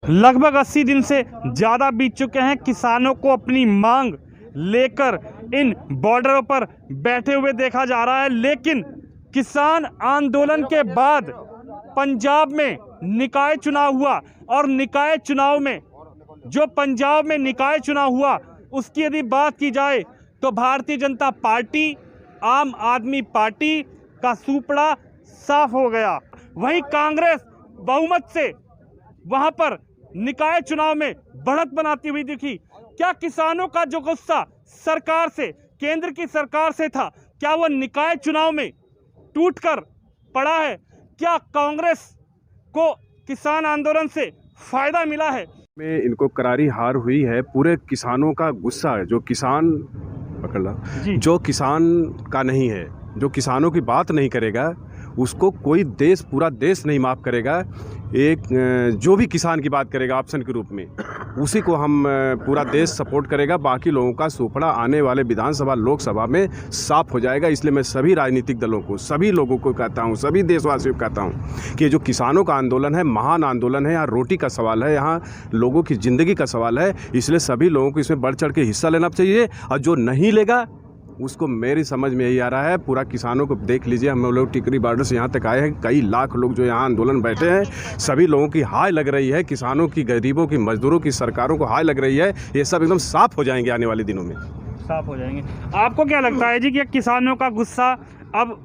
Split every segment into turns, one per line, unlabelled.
लगभग 80 दिन से ज़्यादा बीत चुके हैं। किसानों को अपनी मांग लेकर इन बॉर्डरों पर बैठे हुए देखा जा रहा है, लेकिन किसान आंदोलन के बाद पंजाब में निकाय चुनाव हुआ और निकाय चुनाव में जो पंजाब में निकाय चुनाव हुआ उसकी यदि बात की जाए तो भारतीय जनता पार्टी, आम आदमी पार्टी का सुपड़ा साफ हो गया। वहीं कांग्रेस बहुमत से वहां पर निकाय चुनाव में बढ़त बनाती हुई दिखी। क्या किसानों का जो गुस्सा सरकार से, केंद्र की सरकार से था, क्या वो निकाय चुनाव में टूटकर पड़ा है? क्या कांग्रेस को किसान आंदोलन से फायदा मिला है?
में इनको करारी हार हुई है। पूरे किसानों का गुस्सा, जो किसान जो किसान का नहीं है, जो किसानों की बात नहीं करेगा, उसको कोई देश, पूरा देश नहीं माफ़ करेगा। एक जो भी किसान की बात करेगा ऑप्शन के रूप में, उसी को हम पूरा देश सपोर्ट करेगा। बाकी लोगों का सुपड़ा आने वाले विधानसभा, लोकसभा में साफ हो जाएगा। इसलिए मैं सभी राजनीतिक दलों को, सभी लोगों को कहता हूँ, सभी देशवासियों को कहता हूँ कि जो किसानों का आंदोलन है, महान आंदोलन है। यहाँ रोटी का सवाल है, यहाँ लोगों की ज़िंदगी का सवाल है। इसलिए सभी लोगों को इसमें बढ़ चढ़ के हिस्सा लेना चाहिए, और जो नहीं लेगा उसको, मेरी समझ में यही आ रहा है, पूरा किसानों को देख लीजिए। हम लोग टिकरी बॉर्डर से यहाँ तक आए हैं, कई लाख लोग जो यहाँ आंदोलन बैठे हैं, सभी लोगों की हाय लग रही है। किसानों की, गरीबों की, मजदूरों की, सरकारों को हाय लग रही है। ये सब एकदम साफ हो जाएंगे आने वाले दिनों में,
साफ हो जाएंगे। आपको क्या लगता है जी कि किसानों का गुस्सा, अब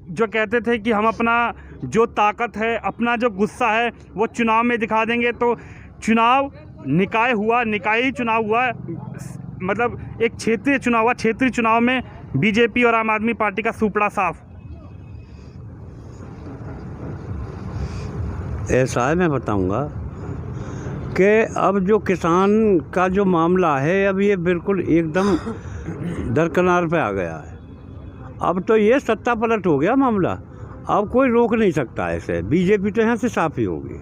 जो कहते थे कि हम अपना जो ताकत है, अपना जो गुस्सा है वो चुनाव में दिखा देंगे, तो चुनाव निकाय हुआ, निकाय चुनाव हुआ, मतलब एक क्षेत्रीय चुनाव हुआ, क्षेत्रीय चुनाव में बीजेपी और आम आदमी पार्टी का सुपड़ा साफ।
ऐसा है, मैं बताऊंगा कि अब जो किसान का जो मामला है, अब ये बिल्कुल एकदम दरकिनार पे आ गया है। अब तो ये सत्ता पलट हो गया मामला, अब कोई रोक नहीं सकता ऐसे। बीजेपी तो यहाँ से साफ ही होगी,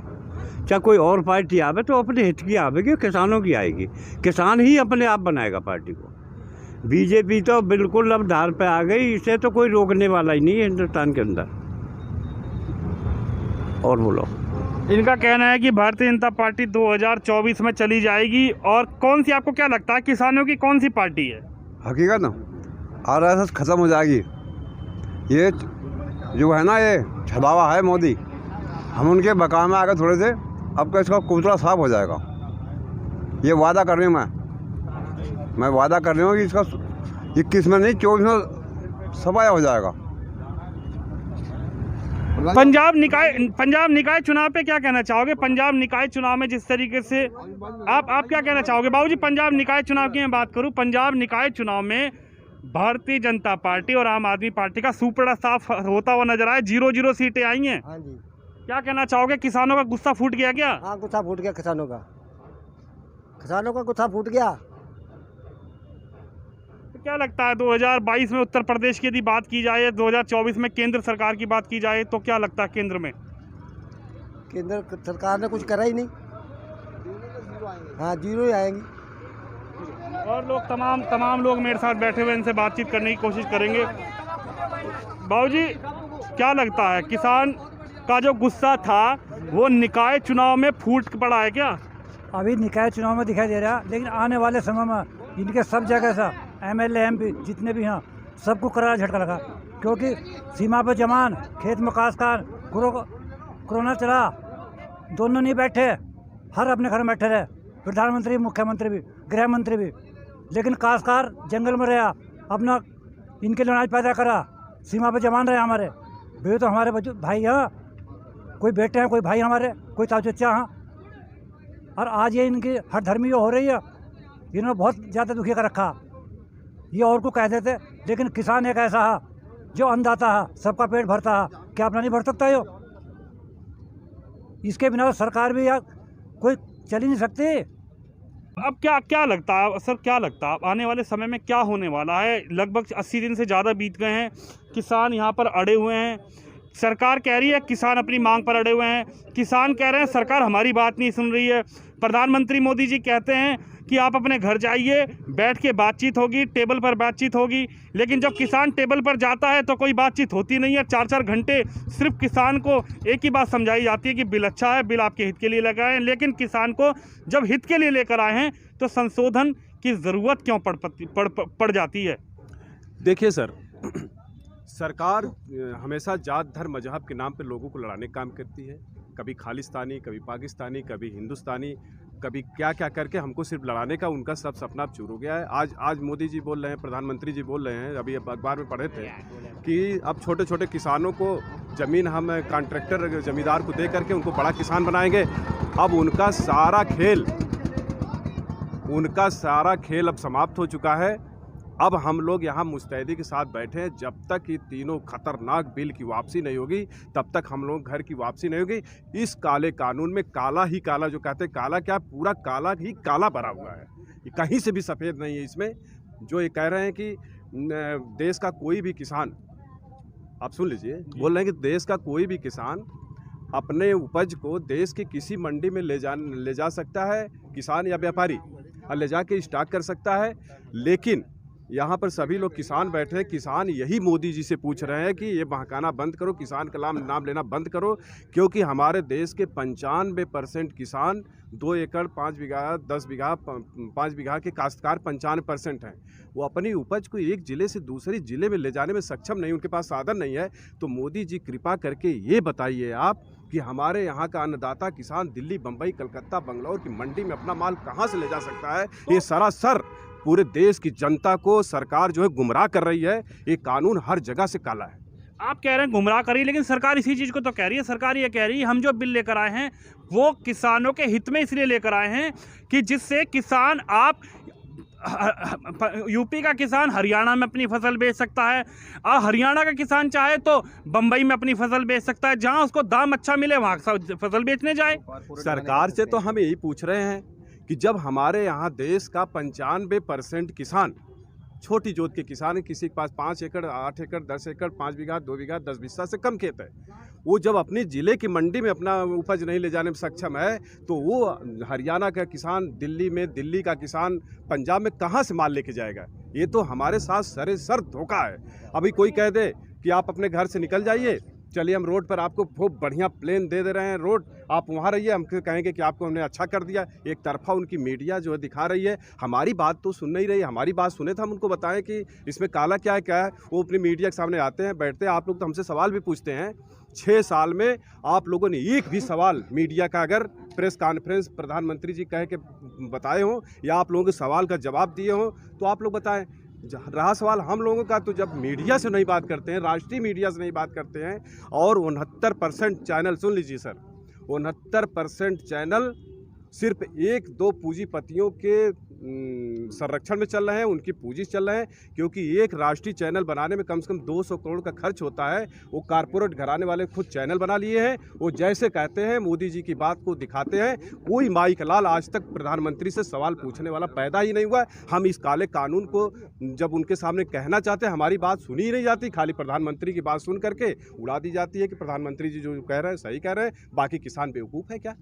चाहे कोई और पार्टी आवे तो अपने हित की आवेगी, किसानों की आएगी। किसान ही अपने आप बनाएगा पार्टी को। बीजेपी तो बिल्कुल अब धार पे आ गई, इसे तो कोई रोकने वाला ही नहीं है हिंदुस्तान के अंदर। और बोलो।
इनका कहना है कि भारतीय जनता पार्टी 2024 में चली जाएगी। और कौन सी, आपको क्या लगता है किसानों की कौन सी पार्टी है?
हकीकत ना RSS ख़त्म हो जाएगी। ये जो है ना, ये छलावा है मोदी, हम उनके बका में आ गए थोड़े से। अब का इसका कोतरा साफ हो जाएगा, ये वादा कर रही हूँ मैं वादा कर रही हूँ कि इसका 21 में नहीं 24 में सफाया हो जाएगा।
पंजाब निकाय चुनाव पे क्या कहना चाहोगे? पंजाब निकाय चुनाव में जिस तरीके से आप क्या कहना चाहोगे बाबूजी? पंजाब निकाय चुनाव की मैं बात करूं, पंजाब निकाय चुनाव में भारतीय जनता पार्टी और आम आदमी पार्टी का सुपड़ा साफ होता हुआ नजर आया। 0-0 सीटें आई हैं।
हाँ जी।
क्या कहना चाहोगे? किसानों का गुस्सा फूट गया क्या?
हाँ, गुस्सा फूट गया किसानों का गुस्सा फूट गया।
तो क्या लगता है 2022 में उत्तर प्रदेश की यदि बात की जाए, 2024 में केंद्र सरकार की बात की जाए, तो क्या लगता है केंद्र में?
केंद्र सरकार ने कुछ करा ही नहीं। हाँ, 0 ही आएंगी।
और लोग, तमाम लोग मेरे साथ बैठे हुए, इनसे बातचीत करने की कोशिश करेंगे। बाबूजी, क्या लगता है किसान का जो गुस्सा था वो निकाय चुनाव में फूट पड़ा है क्या?
अभी निकाय चुनाव में दिखाई दे रहा है, लेकिन आने वाले समय में इनके सब जगह से MLA MP जितने भी हैं सबको करारा झटका लगा, क्योंकि सीमा पर जवान, खेत में काश्तकार, कोरोना चला, दोनों नहीं बैठे, हर अपने घर में बैठे रहे, प्रधानमंत्री, मुख्यमंत्री भी, गृह मंत्री भी। लेकिन काश्तकार जंगल में रहा, अपना इनके लिए अनाज पैदा करा, सीमा पर जवान रहे हमारे। वे तो हमारे भाई हैं, कोई बेटे हैं, कोई भाई हमारे, कोई ताऊ चचा हैं। और आज ये इनकी हर धर्मी हो रही है, इन्होंने बहुत ज़्यादा दुखी कर रखा। ये और को कह देते, लेकिन किसान एक ऐसा है जो अन्नदाता है, सबका पेट भरता है। क्या अपना नहीं भर सकता है? इसके बिना सरकार भी यार कोई चल ही नहीं सकती।
अब क्या लगता है सर, क्या लगता है आने वाले समय में क्या होने वाला है? लगभग 80 दिन से ज़्यादा बीत गए हैं, किसान यहाँ पर अड़े हुए हैं। सरकार कह रही है किसान अपनी मांग पर अड़े हुए हैं, किसान कह रहे हैं सरकार हमारी बात नहीं सुन रही है। प्रधानमंत्री मोदी जी कहते हैं कि आप अपने घर जाइए, बैठ के बातचीत होगी, टेबल पर बातचीत होगी, लेकिन जब किसान टेबल पर जाता है तो कोई बातचीत होती नहीं है। 4-4 घंटे सिर्फ किसान को एक ही बात समझाई जाती है कि बिल अच्छा है, बिल आपके हित के लिए लगाए हैं, लेकिन किसान को जब हित के लिए लेकर आए हैं तो संशोधन की ज़रूरत क्यों पड़ जाती है?
देखिए सर, सरकार हमेशा जात धर्म मजहब के नाम पे लोगों को लड़ाने का काम करती है। कभी खालिस्तानी, कभी पाकिस्तानी, कभी हिंदुस्तानी, कभी क्या क्या करके हमको सिर्फ लड़ाने का उनका सब सपना चूर हो गया है। आज मोदी जी बोल रहे हैं, प्रधानमंत्री जी बोल रहे हैं, अभी अखबार में पढ़े थे कि अब छोटे छोटे किसानों को ज़मीन हम कॉन्ट्रैक्टर ज़मींदार को दे करके उनको बड़ा किसान बनाएंगे। अब उनका सारा खेल अब समाप्त हो चुका है। अब हम लोग यहाँ मुस्तैदी के साथ बैठे हैं। जब तक ये तीनों खतरनाक बिल की वापसी नहीं होगी तब तक हम लोग घर की वापसी नहीं होगी। इस काले कानून में काला ही काला, जो कहते हैं काला क्या, पूरा काला ही काला भरा हुआ है, ये कहीं से भी सफ़ेद नहीं है इसमें। जो ये कह रहे हैं कि देश का कोई भी किसान, आप सुन लीजिए, बोल रहे हैं कि देश का कोई भी किसान अपने उपज को देश की किसी मंडी में ले जा सकता है, किसान या व्यापारी, और ले जाके स्टॉक कर सकता है। लेकिन यहाँ पर सभी लोग किसान बैठे हैं, किसान यही मोदी जी से पूछ रहे हैं कि ये बहकाना बंद करो, किसान का नाम लेना बंद करो, क्योंकि हमारे देश के 95% किसान 2 एकड़ 5 बीघा 10 बीघा 5 बीघा के काश्तकार 95% हैं। वो अपनी उपज को एक ज़िले से दूसरे ज़िले में ले जाने में सक्षम नहीं, उनके पास साधन नहीं है। तो मोदी जी कृपा करके ये बताइए आप कि हमारे यहाँ का अन्नदाता किसान दिल्ली, बम्बई, कलकत्ता, बंगलौर की मंडी में अपना माल कहाँ से ले जा सकता है? ये सरासर पूरे देश की जनता को सरकार जो है गुमराह कर रही है। ये कानून हर जगह से काला है।
आप कह रहे हैं गुमराह करी, लेकिन सरकार इसी चीज़ को तो कह रही है। सरकार ये कह रही है हम जो बिल लेकर आए हैं वो किसानों के हित में इसलिए लेकर आए हैं कि जिससे किसान, आप यूपी का किसान हरियाणा में अपनी फसल बेच सकता है, और हरियाणा का किसान चाहे तो बम्बई में अपनी फसल बेच सकता है। जहां उसको दाम अच्छा मिले वहां फसल बेचने जाए।
सरकार से तो हम यही पूछ रहे हैं कि जब हमारे यहाँ देश का 95% किसान छोटी जोत के किसान है, किसी के पास 5 एकड़ 8 एकड़ 10 एकड़ 5 बीघा 2 बीघा 10 बिस्सा से कम खेत है, वो जब अपने ज़िले की मंडी में अपना उपज नहीं ले जाने में सक्षम है, तो वो हरियाणा का किसान दिल्ली में, दिल्ली का किसान पंजाब में कहाँ से माल लेके जाएगा? ये तो हमारे साथ सरेसर धोखा है। अभी कोई कह दे कि आप अपने घर से निकल जाइए, चलिए हम रोड पर आपको खूब बढ़िया प्लेन दे रहे हैं रोड, आप वहाँ रहिए, हम कहेंगे कि आपको हमने अच्छा कर दिया। एक तरफा उनकी मीडिया जो है दिखा रही है, हमारी बात तो सुन नहीं रही। हमारी बात सुने तो हम उनको बताएं कि इसमें काला क्या है। वो अपनी मीडिया के सामने आते हैं, बैठते हैं, आप लोग तो हमसे सवाल भी पूछते हैं। 6 साल में आप लोगों ने एक भी सवाल मीडिया का अगर प्रेस कॉन्फ्रेंस प्रधानमंत्री जी कह के बताए हों या आप लोगों के सवाल का जवाब दिए हों तो आप लोग बताएं। रहा सवाल हम लोगों का, तो जब मीडिया से नहीं बात करते हैं, राष्ट्रीय मीडिया से नहीं बात करते हैं, और 69% चैनल, सुन लीजिए सर, 69% चैनल सिर्फ 1-2 पूंजीपतियों के संरक्षण में चल रहे हैं, उनकी पूंजी चल रहे हैं। क्योंकि एक राष्ट्रीय चैनल बनाने में कम से कम 200 करोड़ का खर्च होता है। वो कारपोरेट घराने वाले खुद चैनल बना लिए हैं, वो जैसे कहते हैं मोदी जी की बात को दिखाते हैं। कोई माइक लाल आज तक प्रधानमंत्री से सवाल पूछने वाला पैदा ही नहीं हुआ है। हम इस काले कानून को जब उनके सामने कहना चाहते हैं, हमारी बात सुनी ही नहीं जाती, खाली प्रधानमंत्री की बात सुन करके उड़ा दी जाती है कि प्रधानमंत्री जी जो कह रहे हैं सही कह रहे हैं, बाकी किसान बेवकूफ़ है क्या?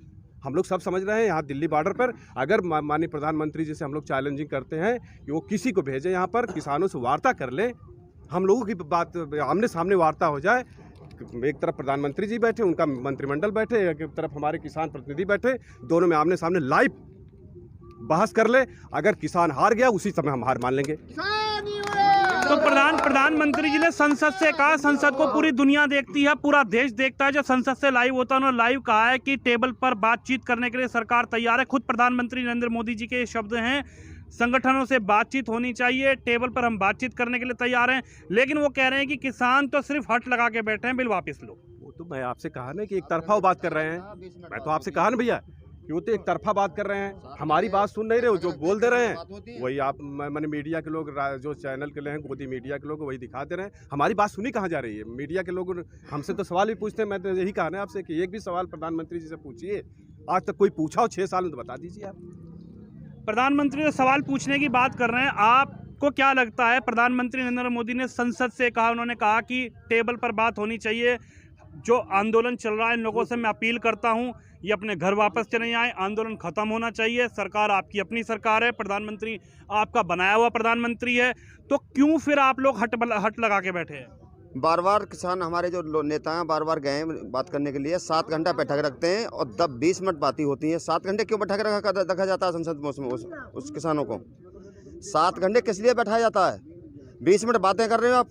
हम लोग सब समझ रहे हैं। यहाँ दिल्ली बॉर्डर पर अगर माननीय प्रधानमंत्री जी से हम लोग चैलेंजिंग करते हैं कि वो किसी को भेजें यहाँ पर, किसानों से वार्ता कर ले, हम लोगों की बात आमने सामने वार्ता हो जाए। एक तरफ प्रधानमंत्री जी बैठे, उनका मंत्रिमंडल बैठे, एक तरफ हमारे किसान प्रतिनिधि बैठे, दोनों में आमने सामने लाइव बहस कर ले। अगर किसान हार गया उसी समय हम हार मान लेंगे।
तो प्रधानमंत्री जी ने संसद से कहा, संसद को पूरी दुनिया देखती है, पूरा देश देखता है। जब संसद से लाइव होता है, उन्होंने लाइव कहा है कि टेबल पर बातचीत करने के लिए सरकार तैयार है। खुद प्रधानमंत्री नरेंद्र मोदी जी के ये शब्द हैं, संगठनों से बातचीत होनी चाहिए, टेबल पर हम बातचीत करने के लिए तैयार हैं। लेकिन वो कह रहे हैं कि किसान तो सिर्फ हट लगा के बैठे हैं, बिल वापस लो।
वो तो मैं आपसे कहा ना कि एक तरफा वो बात कर रहे हैं। मैं तो आपसे कहा ना भैया, क्यों तो एक तरफा बात कर रहे हैं, हमारी बात सुन नहीं रहे हो, जो बोल दे रहे हैं वही आप मैंने मीडिया के लोग, जो चैनल के हैं गोदी मीडिया के लोग वही दिखा दे रहे हैं। हमारी बात सुनी कहाँ जा रही है? मीडिया के लोग हमसे तो सवाल भी पूछते हैं। मैं तो यही कहा ना आपसे कि एक भी सवाल प्रधानमंत्री जी से पूछिए, आज तक कोई पूछा हो 6 साल में, तो बता दीजिए आप।
प्रधानमंत्री से सवाल पूछने की बात कर रहे हैं, आपको क्या लगता है? प्रधानमंत्री नरेंद्र मोदी ने संसद से कहा, उन्होंने कहा कि टेबल पर बात होनी चाहिए। जो आंदोलन चल रहा है, इन लोगों से मैं अपील करता हूं ये अपने घर वापस चले आए। आंदोलन खत्म होना चाहिए। सरकार आपकी अपनी सरकार है, प्रधानमंत्री आपका बनाया हुआ प्रधानमंत्री है, तो क्यों फिर आप लोग हट लगा के बैठे हैं?
बार बार किसान हमारे जो नेता हैं बार बार गए हैं बात करने के लिए, 7 घंटा बैठा के रखते हैं और 10-20 मिनट बातें होती हैं। 7 घंटे क्यों बैठा के रखा जाता है संसद में उस किसानों को? 7 घंटे किस लिए बैठाया जाता है? 20 मिनट बातें कर रहे हो आप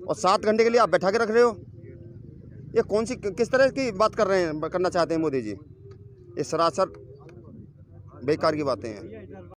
और 7 घंटे के लिए आप बैठा के रख रहे हो। ये कौन सी किस तरह की बात करना चाहते हैं मोदी जी? ये सरासर बेकार की बातें हैं।